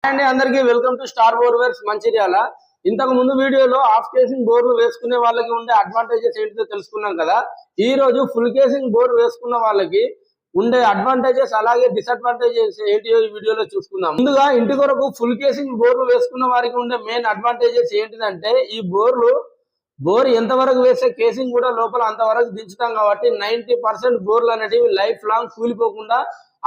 అండి అందరికీ welcome to star బోర్వేర్స్ Mancherial. ఇంతకు ముందు వీడియోలో హాఫ్ కేసింగ్ బోర్లు వేసుకునే వాళ్ళకి ఉండే అడ్వాంటేజెస్ ఏంటిదో తెలుసుకున్నాం కదా. ఈ రోజు ఫుల్ కేసింగ్ బోర్ వేసుకున్న వాళ్ళకి ఉండే అడ్వాంటేజెస్ అలాగే డిసడ్వాంటేజెస్ ఏంటియో ఈ వీడియోలో చూసుకుందాం. ముందుగా ఇంటి కొరకు ఫుల్ కేసింగ్ బోర్లు వేసుకున్న వారికి ఉండే మెయిన్ అడ్వాంటేజెస్ ఏంటిదంటే ఈ బోర్ ఎంతవరకు వేసే కేసింగ్ కూడా లోపల అంతవరకు దించుతాం కాబట్టి 90% బోర్లు అనేటివి లైఫ్ లాంగ్ కూలిపోకుండా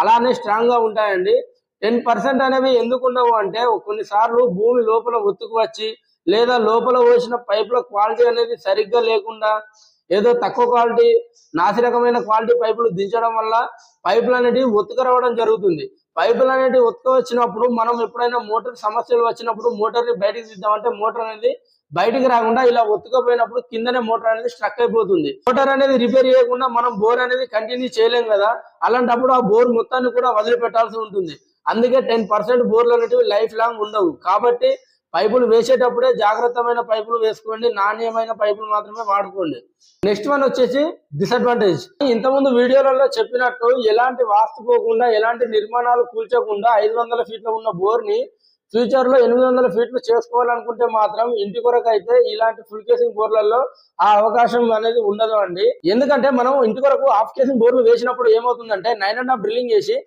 అలానే స్ట్రాంగ్ గా ఉంటాయండి. 10% అనేవి ఎందుకు ఉండవు అంటే కొన్నిసార్లు భూమి లోపల ఒత్తుకు వచ్చి లేదా లోపల పోసిన పైపుల క్వాలిటీ అనేది సరిగ్గా లేకుండా ఏదో తక్కువ క్వాలిటీ నాసిరకమైన క్వాలిటీ పైపులు దించడం వల్ల పైపులు అనేటివి ఒత్తుకు రావడం జరుగుతుంది. పైపులు అనేటివి ఒత్తుకు వచ్చినప్పుడు మనం ఎప్పుడైనా మోటార్ సమస్యలు వచ్చినప్పుడు మోటార్ ని బయటకు తీద్దామంటే మోటార్ అనేది బయటికి రాకుండా ఇలా ఒత్తుకపోయినప్పుడు కిందనే మోటార్ అనేది స్ట్రక్ అయిపోతుంది. మోటార్ అనేది రిపేర్ చేయకుండా మనం బోర్ అనేది కంటిన్యూ చేయలేం కదా. అలాంటప్పుడు ఆ బోర్ మొత్తాన్ని కూడా వదిలిపెట్టాల్సి ఉంటుంది. అందుకే 10% బోర్లు అనేటివి లైఫ్ లాంగ్ ఉండవు. కాబట్టి పైపులు వేసేటప్పుడే జాగ్రత్తమైన పైపులు వేసుకోండి, నాణ్యమైన పైపులు మాత్రమే వాడుకోండి. నెక్స్ట్ వన్ వచ్చేసి డిసడ్వాంటేజ్. ఇంతకుముందు వీడియోలలో చెప్పినట్టు ఎలాంటి వాస్తు పోకుండా ఎలాంటి నిర్మాణాలు కూల్చకుండా 500 ఫీట్ల ఉన్న బోర్ ని ఫ్యూచర్ లో 800 ఫీట్లు చేసుకోవాలనుకుంటే మాత్రం ఇంటి కొరకు అయితే ఇలాంటి ఫుల్ కేసింగ్ బోర్లలో ఆ అవకాశం అనేది ఉండదు అండి. ఎందుకంటే మనం ఇంటి కొరకు హాఫ్ కేసింగ్ బోర్లు వేసినప్పుడు ఏమవుతుందంటే 9.5 డ్రిల్లింగ్ చేసి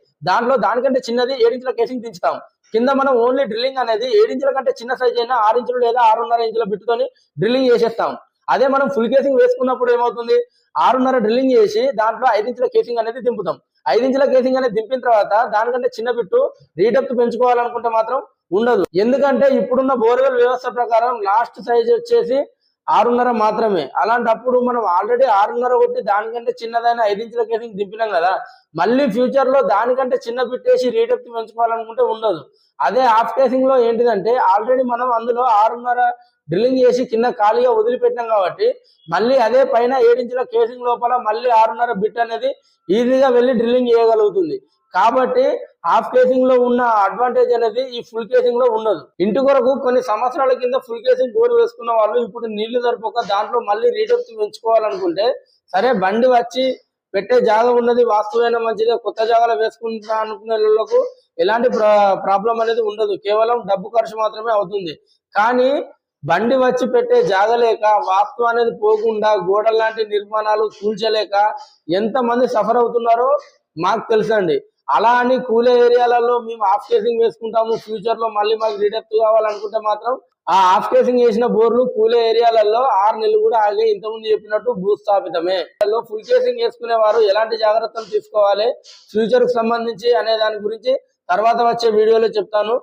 దానికంటే చిన్నది 7 ఇంచుల కేసింగ్ దించుతాం. కింద మనం ఓన్లీ డ్రిల్లింగ్ అనేది 7 ఇంచుల కంటే చిన్న సైజ్ అయినా 6 ఇంచులు లేదా 6.5 ఇంచుల బిట్టుతోని డ్రిల్లింగ్ చేసేస్తాం. అదే మనం ఫుల్ కేసింగ్ వేసుకున్నప్పుడు ఏమవుతుంది, 6.5 డ్రిల్లింగ్ చేసి దాంట్లో 5 ఇంచుల కేసింగ్ అనేది దింపుతాం. 5 ఇంచుల కేసింగ్ అనేది దింపిన తర్వాత దానికంటే చిన్న బిట్టు రీడెప్త్ పెంచుకోవాలనుకుంటే మాత్రం ఉండదు. ఎందుకంటే ఇప్పుడున్న బోర్వెల్ వ్యవస్థ ప్రకారం లాస్ట్ సైజ్ వచ్చేసి 6.5 మాత్రమే. అలాంటప్పుడు మనం ఆల్రెడీ 6.5 కొట్టి దానికంటే చిన్నదైన 5 ఇంచుల కేసింగ్ దింపినాం కదా, మళ్ళీ ఫ్యూచర్ లో దానికంటే చిన్న బిట్టేసి రీడెప్త్ పెంచుకోవాలనుకుంటే ఉండదు. అదే హాఫ్ కేసింగ్ లో ఏంటిదంటే ఆల్రెడీ మనం అందులో 6.5 డ్రిల్లింగ్ చేసి కింద ఖాళీగా వదిలిపెట్టినాం కాబట్టి మళ్ళీ అదే పైన 7 ఇంచుల కేసింగ్ లోపల మళ్ళీ 6.5 బిట్ అనేది ఈజీగా వెళ్ళి డ్రిల్లింగ్ చేయగలుగుతుంది. కాబట్టి హాఫ్ కేసింగ్ లో ఉన్న అడ్వాంటేజ్ అనేది ఈ ఫుల్ కేసింగ్ లో ఉండదు. ఇంటి కొరకు కొన్ని సంవత్సరాల కింద ఫుల్ కేసింగ్ బోర్ వేసుకున్న వాళ్ళు ఇప్పుడు నీళ్లు సరిపోక దాంట్లో మళ్ళీ రీడెప్త్ పెంచుకోవాలనుకుంటే సరే బండి వచ్చి పెట్టే జాగా ఉన్నది వాస్తువైన మంచిగా కొత్త జాగాలో వేసుకుంటా అనుకునే వాళ్ళకు ఎలాంటి ప్రాబ్లం అనేది ఉండదు. కేవలం డబ్బు ఖర్చు మాత్రమే అవుతుంది. కానీ బండి వచ్చి పెట్టే జాగలేక వాస్తు అనేది పోకుండా గోడల లాంటి నిర్మాణాలు కూల్చలేక ఎంతమంది సఫర్ అవుతున్నారో మాకు తెలుసండి. అలా అని కూలే ఏరియాలలో మేము హాఫ్ కేసింగ్ వేసుకుంటాము, ఫ్యూచర్ లో మళ్ళీ మాకు రీడెప్త్ కావాలనుకుంటే మాత్రం ఆ హాఫ్ కేసింగ్ వేసిన బోర్లు కూలే ఏరియాలలో 6 నెలలు కూడా ఆగే ఇంతకుముందు చెప్పినట్టు భూస్థాపితమే. ఫుల్ కేసింగ్ వేసుకునే వారు ఎలాంటి జాగ్రత్తలు తీసుకోవాలి ఫ్యూచర్ కు సంబంధించి అనే దాని గురించి తర్వాత వచ్చే వీడియోలో చెప్తాను.